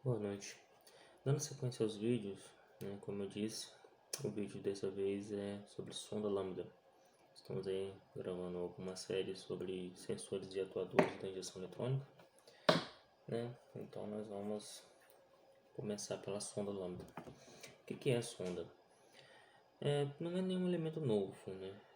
Boa noite. Dando sequência aos vídeos, como eu disse, o vídeo dessa vez é sobre sonda lambda. Estamos aí gravando alguma série sobre sensores e atuadores da injeção eletrônica, Então nós vamos começar pela sonda lambda. O que é a sonda? Não é nenhum elemento novo,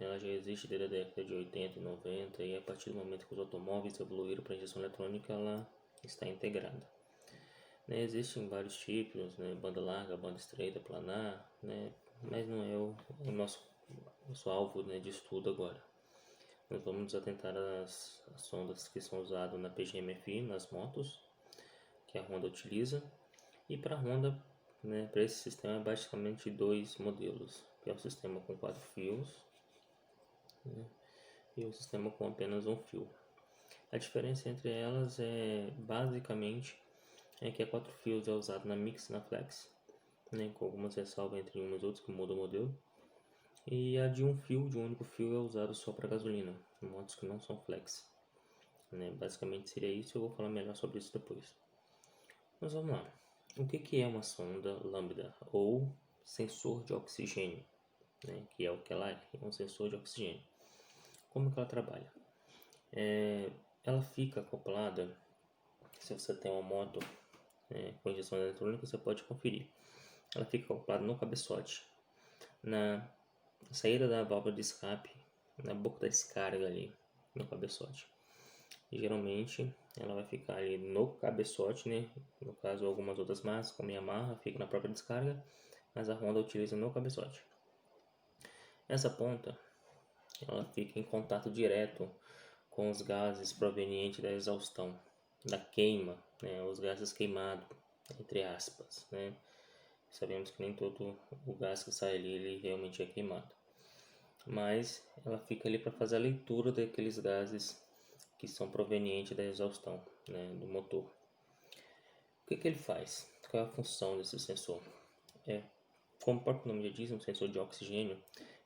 Ela já existe desde a década de 80 e 90 e a partir do momento que os automóveis evoluíram para a injeção eletrônica, ela está integrada. Existem vários tipos, banda larga, banda estreita, planar, mas não é o nosso alvo de estudo agora. Nós vamos nos atentar às sondas que são usadas na PGMFI, nas motos, que a Honda utiliza. E para a Honda, para esse sistema, basicamente dois modelos, que é o sistema com 4 fios e o sistema com apenas um fio. A diferença entre elas é basicamente que a 4 fios é usado na Mix e na Flex, com algumas ressalvas entre umas e outras que mudam o modelo. E a de um único fio, é usado só para gasolina, em motos que não são Flex. Basicamente seria isso, eu vou falar melhor sobre isso depois. Mas vamos lá. O que é uma sonda lambda, ou sensor de oxigênio? Que é o que ela é um sensor de oxigênio. Como que ela trabalha? Ela fica acoplada, se você tem uma moto com injeção eletrônica, você pode conferir. Ela fica acoplada no cabeçote, na saída da válvula de escape, na boca da descarga ali, no cabeçote. E geralmente ela vai ficar ali no cabeçote, No caso, algumas outras marcas, como a Yamaha, fica na própria descarga, mas a Honda utiliza no cabeçote. Essa ponta, ela fica em contato direto com os gases provenientes da exaustão, da queima, os gases queimados, entre aspas, Sabemos que nem todo o gás que sai ali, ele realmente é queimado. Mas ela fica ali para fazer a leitura daqueles gases que são provenientes da exaustão, do motor. O que ele faz? Qual é a função desse sensor? Como o próprio nome já diz, um sensor de oxigênio,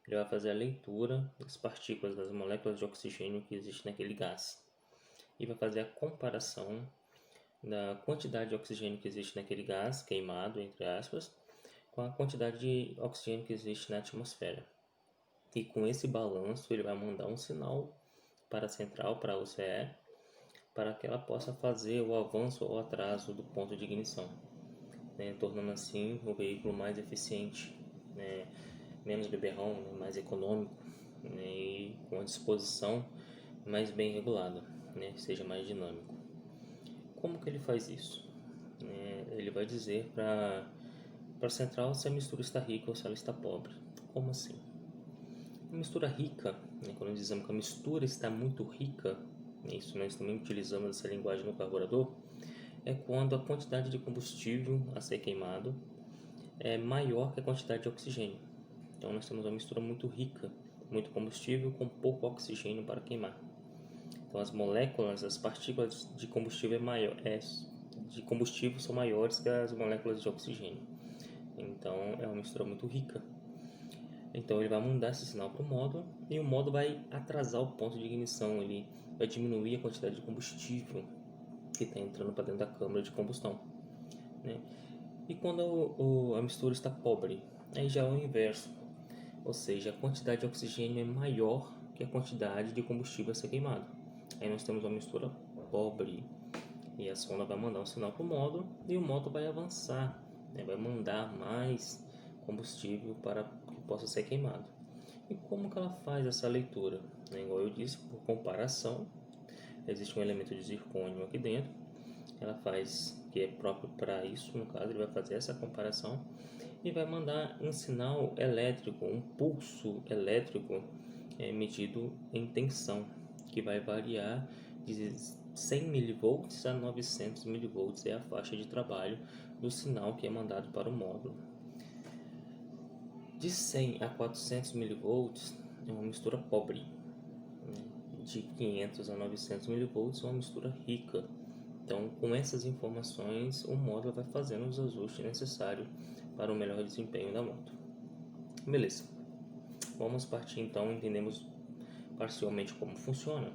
ele vai fazer a leitura das partículas, das moléculas de oxigênio que existem naquele gás. E vai fazer a comparação da quantidade de oxigênio que existe naquele gás queimado, entre aspas, com a quantidade de oxigênio que existe na atmosfera. E com esse balanço ele vai mandar um sinal para a central, para a UCE, para que ela possa fazer o avanço ou atraso do ponto de ignição, tornando assim o veículo mais eficiente, menos beberrão, mais econômico, e com a disposição mais bem regulada, seja mais dinâmico. Como que ele faz isso? Ele vai dizer para a central se a mistura está rica ou se ela está pobre. Como assim? A mistura rica, quando dizemos que a mistura está muito rica, isso nós também utilizamos essa linguagem no carburador, é quando a quantidade de combustível a ser queimado é maior que a quantidade de oxigênio. Então nós temos uma mistura muito rica, muito combustível com pouco oxigênio para queimar. Então as moléculas, as partículas de combustível de combustível são maiores que as moléculas de oxigênio. Então é uma mistura muito rica. Então ele vai mandar esse sinal para o módulo e o módulo vai atrasar o ponto de ignição, ele vai diminuir a quantidade de combustível que está entrando para dentro da câmara de combustão. E quando a mistura está pobre, aí já é o inverso, ou seja, a quantidade de oxigênio é maior que a quantidade de combustível a ser queimado. Aí nós temos uma mistura pobre e a sonda vai mandar um sinal para o módulo e o módulo vai avançar, vai mandar mais combustível para que possa ser queimado. E como que ela faz essa leitura? Igual eu disse, por comparação, existe um elemento de zircônio aqui dentro, ela faz, que é próprio para isso, no caso, ele vai fazer essa comparação e vai mandar um sinal elétrico, um pulso elétrico medido em tensão, que vai variar de 100 mV a 900 mV, é a faixa de trabalho do sinal que é mandado para o módulo. De 100 a 400 mV é uma mistura pobre, de 500 a 900 mV é uma mistura rica. Então, com essas informações, o módulo vai fazendo os ajustes necessários para o melhor desempenho da moto. Beleza, vamos partir então, entendemos parcialmente como funciona.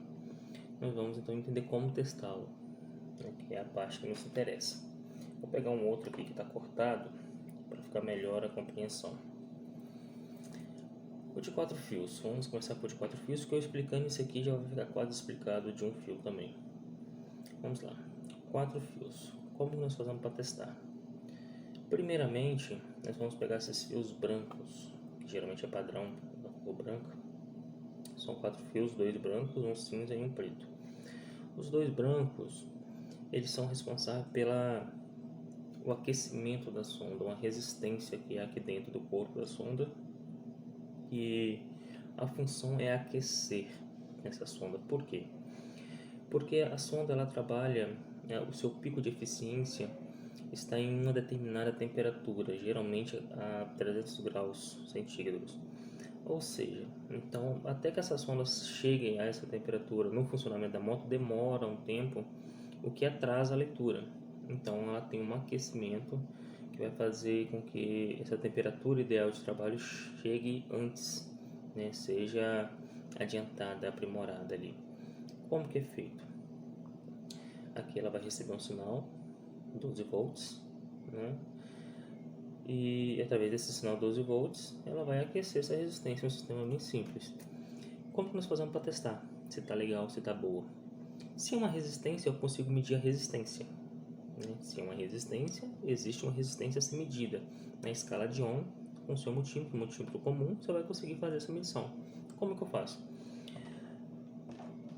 Nós vamos então entender como testá-lo, que é a parte que nos interessa. Vou pegar um outro aqui que está cortado para ficar melhor a compreensão. O de 4 fios, vamos começar por de 4 fios, que eu explicando isso aqui já vai ficar quase explicado de um fio também. Vamos lá, 4 fios, como nós fazemos para testar? Primeiramente, nós vamos pegar esses fios brancos, que geralmente é padrão da cor branca. São 4 fios, 2 brancos, um cinza e um preto. Os 2 brancos, eles são responsáveis pelo aquecimento da sonda, uma resistência que é aqui dentro do corpo da sonda. E a função é aquecer essa sonda. Por quê? Porque a sonda ela trabalha, o seu pico de eficiência está em uma determinada temperatura, geralmente a 300 graus centígrados. Ou seja, então até que essas sondas cheguem a essa temperatura no funcionamento da moto demora um tempo, o que atrasa a leitura. Então ela tem um aquecimento que vai fazer com que essa temperatura ideal de trabalho chegue antes, né, seja adiantada, aprimorada ali. Como que é feito? Aqui ela vai receber um sinal 12 volts, né? E através desse sinal 12 volts ela vai aquecer essa resistência. É um sistema bem simples. Como que nós fazemos para testar se está legal, se está boa? Se é uma resistência, eu consigo medir a resistência, né? Se é uma resistência, existe uma resistência a ser medida na escala de ohm. Com o seu multímetro comum, você vai conseguir fazer essa medição. Como que eu faço?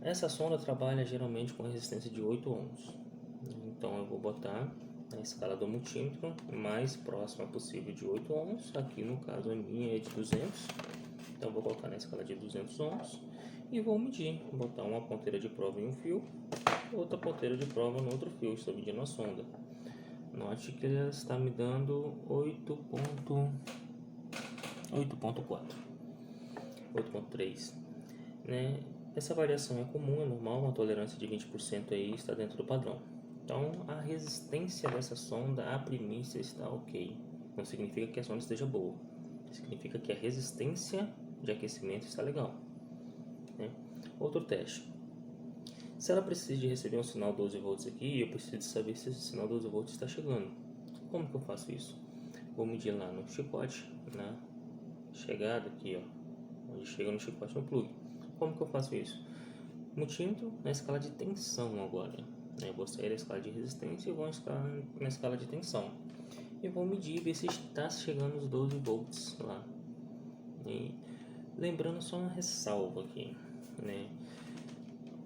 Essa sonda trabalha geralmente com resistência de 8 ohms. Então eu vou botar na escala do multímetro mais próxima possível de 8 ohms. Aqui no caso a minha é de 200. Então eu vou colocar na escala de 200 ohms e vou medir. Vou botar uma ponteira de prova em um fio, outra ponteira de prova no outro fio. Estou medindo a sonda. Note que ela está me dando 8.3, né? Essa variação é comum, é normal, uma tolerância de 20% aí está dentro do padrão. Então a resistência dessa sonda a primícia está ok. Não significa que a sonda esteja boa, significa que a resistência de aquecimento está legal, né? Outro teste: se ela precisa de receber um sinal 12 volts aqui, eu preciso saber se esse sinal 12 volts está chegando. Como que eu faço isso? Vou medir lá no chicote, na chegada aqui, ó, onde chega no chicote no plug. Como que eu faço isso? Multímetro na escala de tensão agora, né? Eu vou sair da escala de resistência e vou na escala de tensão. E vou medir e ver se está chegando os 12 volts lá. E lembrando só uma ressalva aqui, né?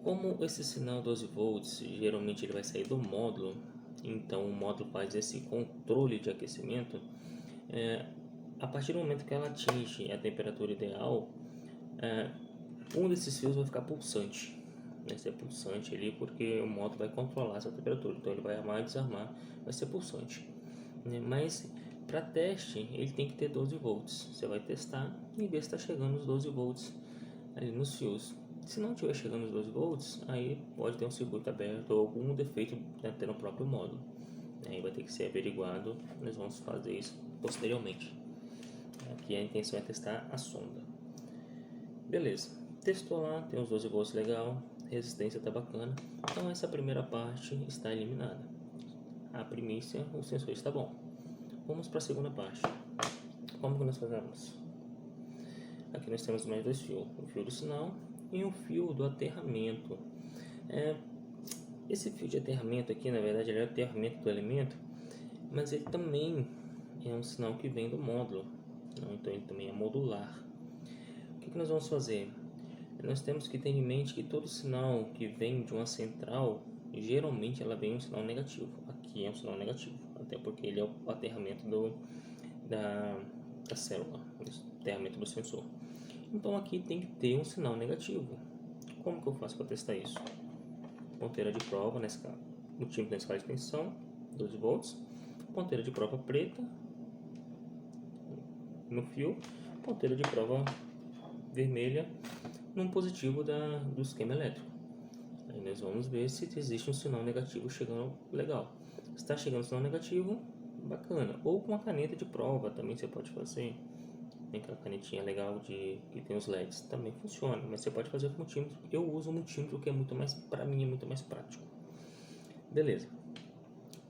Como esse sinal 12 volts geralmente ele vai sair do módulo, então o módulo faz esse controle de aquecimento. A partir do momento que ela atinge a temperatura ideal, um desses fios vai ficar pulsante. Vai ser pulsante ali porque o módulo vai controlar essa temperatura, então ele vai armar e desarmar, vai ser pulsante, né? Mas para teste ele tem que ter 12 volts. Você vai testar e ver se está chegando os 12 volts ali nos fios. Se não estiver chegando os 12 volts, aí pode ter um circuito aberto ou algum defeito dentro do próprio módulo. Aí vai ter que ser averiguado. Nós vamos fazer isso posteriormente. Aqui a intenção é testar a sonda. Beleza, testou lá, tem os 12 volts legal, resistência tá bacana. Então essa primeira parte está eliminada. A primícia, o sensor está bom. Vamos para a segunda parte. Como que nós fazemos? Aqui nós temos mais 2 fios, o fio do sinal e um fio do aterramento. Esse fio de aterramento aqui, na verdade, ele é o aterramento do elemento, mas ele também é um sinal que vem do módulo, então ele também é modular. O que nós vamos fazer? Nós temos que ter em mente que todo sinal que vem de uma central, geralmente ela vem um sinal negativo. Aqui é um sinal negativo, até porque ele é o aterramento da célula, o aterramento do sensor. Então aqui tem que ter um sinal negativo. Como que eu faço para testar isso? Ponteira de prova na escala, multímetro na escala de tensão, 12 volts, ponteira de prova preta no fio, ponteira de prova vermelha no positivo do esquema elétrico. Aí nós vamos ver se existe um sinal negativo chegando legal. Se está chegando um sinal negativo, bacana. Ou com uma caneta de prova também você pode fazer. Tem aquela canetinha legal que tem os LEDs, também funciona, mas você pode fazer com multímetro. Eu uso o multímetro, que é muito mais, para mim é muito mais prático. Beleza.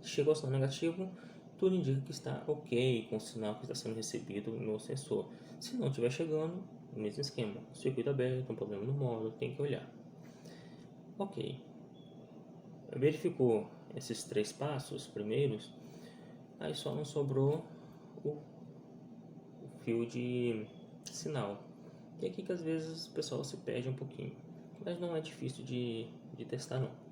Chegou ao sinal negativo, tudo indica que está ok com o sinal que está sendo recebido no sensor. Se não estiver chegando, mesmo esquema, circuito aberto, um problema no módulo, tem que olhar. Ok, verificou esses 3 passos primeiros, aí só não sobrou o fio de sinal. E aqui que às vezes o pessoal se perde um pouquinho, mas não é difícil de testar não.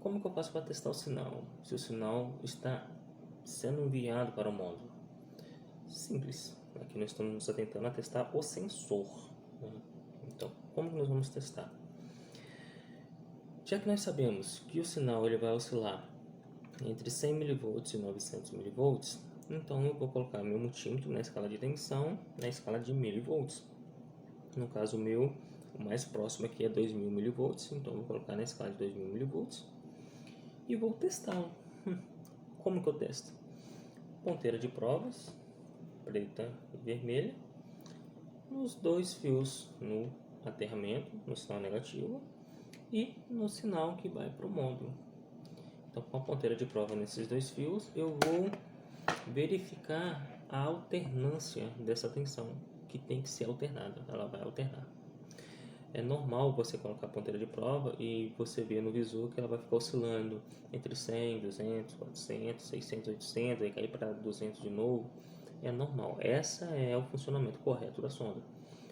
Como que eu faço para testar o sinal? Se o sinal está sendo enviado para o módulo? Simples. Aqui nós estamos tentando testar o sensor, né? Então, como que nós vamos testar? Já que nós sabemos que o sinal ele vai oscilar entre 100 mV e 900 mV, então eu vou colocar meu multímetro na escala de tensão, na escala de milivolts. No caso meu, o mais próximo aqui é 2000 mV, então eu vou colocar na escala de 2000 mV e vou testá-lo. Como que eu testo? Ponteira de provas, preta e vermelha, nos 2 fios no aterramento, no sinal negativo e no sinal que vai para o módulo. Então, com a ponteira de prova nesses 2 fios, eu vou verificar a alternância dessa tensão, que tem que ser alternada, ela vai alternar. É normal você colocar a ponteira de prova e você ver no visor que ela vai ficar oscilando entre 100, 200, 400, 600, 800, aí cair para 200 de novo. É normal, essa é o funcionamento correto da sonda.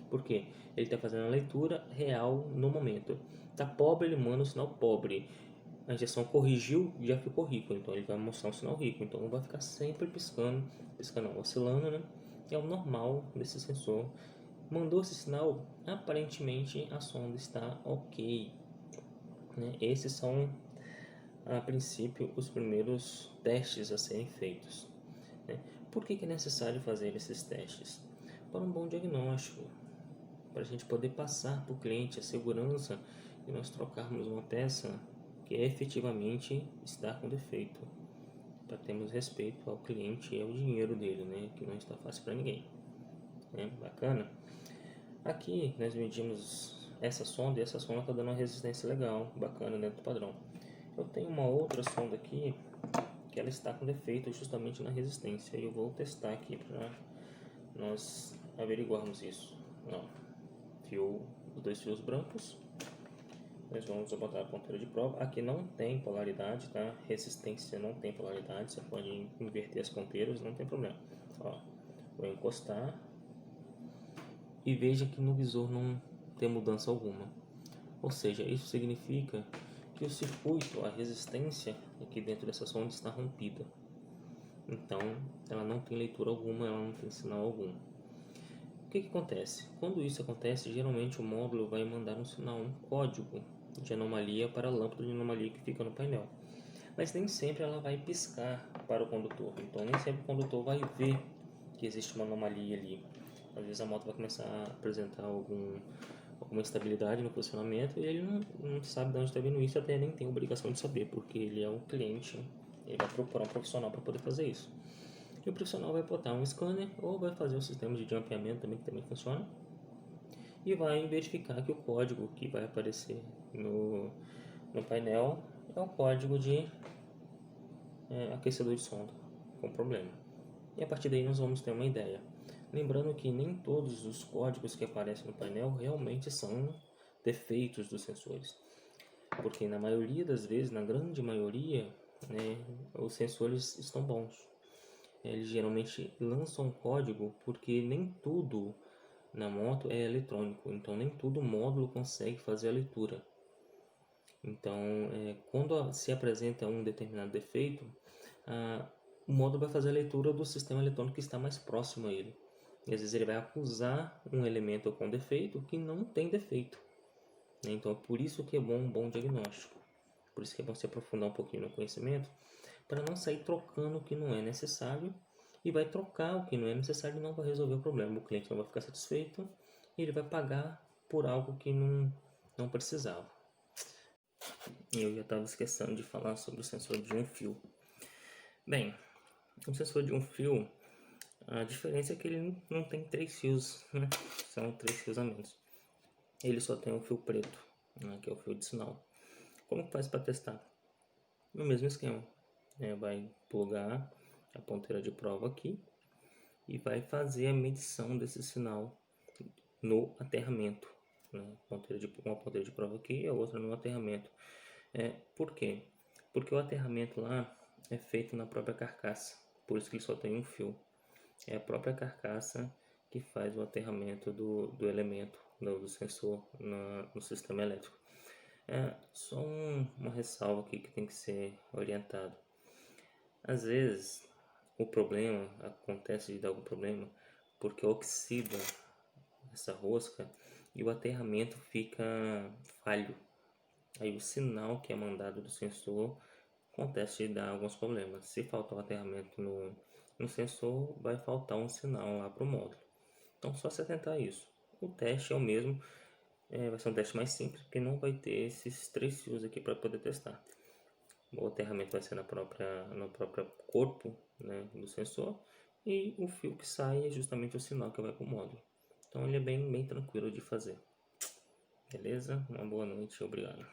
Porque ele está fazendo a leitura real no momento. Tá pobre, ele manda um sinal pobre. A injeção corrigiu, já ficou rico, então ele vai mostrar um sinal rico. Então vai ficar sempre piscando, não, oscilando, né? É o normal desse sensor. Mandou esse sinal, aparentemente a sonda está ok, né? Esses são, a princípio, os primeiros testes a serem feitos, né? Por que é necessário fazer esses testes? Para um bom diagnóstico, para a gente poder passar para o cliente a segurança de nós trocarmos uma peça que efetivamente está com defeito, para termos respeito ao cliente e ao dinheiro dele, né? Que não está fácil para ninguém, né? Bacana? Aqui nós medimos essa sonda e essa sonda está dando uma resistência legal, bacana dentro do padrão. Eu tenho uma outra sonda aqui que ela está com defeito justamente na resistência e eu vou testar aqui para nós averiguarmos isso. Ó, os 2 fios brancos, nós vamos botar a ponteira de prova. Aqui não tem polaridade, tá? Resistência não tem polaridade, você pode inverter as ponteiras, não tem problema. Ó, vou encostar e veja que no visor não tem mudança alguma. Ou seja, isso significa que o circuito, a resistência aqui dentro dessa sonda está rompida. Então, ela não tem leitura alguma, ela não tem sinal algum. O que acontece? Quando isso acontece, geralmente o módulo vai mandar um sinal, um código de anomalia para a lâmpada de anomalia que fica no painel. Mas nem sempre ela vai piscar para o condutor. Então, nem sempre o condutor vai ver que existe uma anomalia ali. Às vezes a moto vai começar a apresentar alguma instabilidade no posicionamento e ele não sabe de onde está vindo isso, até nem tem obrigação de saber, porque ele é um cliente, ele vai procurar um profissional para poder fazer isso. E o profissional vai botar um scanner ou vai fazer um sistema de mapeamento também, que também funciona, e vai verificar que o código que vai aparecer no painel é o código de aquecedor de sonda com problema. E a partir daí nós vamos ter uma ideia. Lembrando que nem todos os códigos que aparecem no painel realmente são defeitos dos sensores, porque na maioria das vezes, na grande maioria, né, os sensores estão bons. Eles geralmente lançam código porque nem tudo na moto é eletrônico, então nem todo módulo consegue fazer a leitura. Então, quando se apresenta um determinado defeito, o módulo vai fazer a leitura do sistema eletrônico que está mais próximo a ele. E às vezes ele vai acusar um elemento com defeito que não tem defeito. Então, por isso que é bom um bom diagnóstico. Por isso que é bom se aprofundar um pouquinho no conhecimento, para não sair trocando o que não é necessário, e vai trocar o que não é necessário e não vai resolver o problema. O cliente não vai ficar satisfeito e ele vai pagar por algo que não precisava. E eu já estava esquecendo de falar sobre o sensor de um fio. Bem, o sensor de um fio, a diferença é que ele não tem 3 fios, né? São 3 fios a menos. Ele só tem um fio preto, né? Que é o fio de sinal. Como faz para testar? No mesmo esquema. né? Vai plugar a ponteira de prova aqui e vai fazer a medição desse sinal no aterramento, né? Uma ponteira de prova aqui e a outra no aterramento. Por quê? Porque o aterramento lá é feito na própria carcaça, por isso que ele só tem um fio. É a própria carcaça que faz o aterramento do elemento, do sensor no sistema elétrico. Só uma ressalva aqui que tem que ser orientado. Às vezes o problema acontece de dar algum problema porque oxida essa rosca e o aterramento fica falho. Aí o sinal que é mandado do sensor acontece de dar alguns problemas. Se faltar o aterramento no sensor, vai faltar um sinal lá para o módulo. Então só se atentar a isso. O teste é o mesmo, vai ser um teste mais simples, porque não vai ter esses 3 fios aqui para poder testar. O aterramento vai ser no próprio corpo, né, do sensor, e o fio que sai é justamente o sinal que vai para o módulo. Então ele é bem tranquilo de fazer. Beleza? Uma boa noite, obrigado.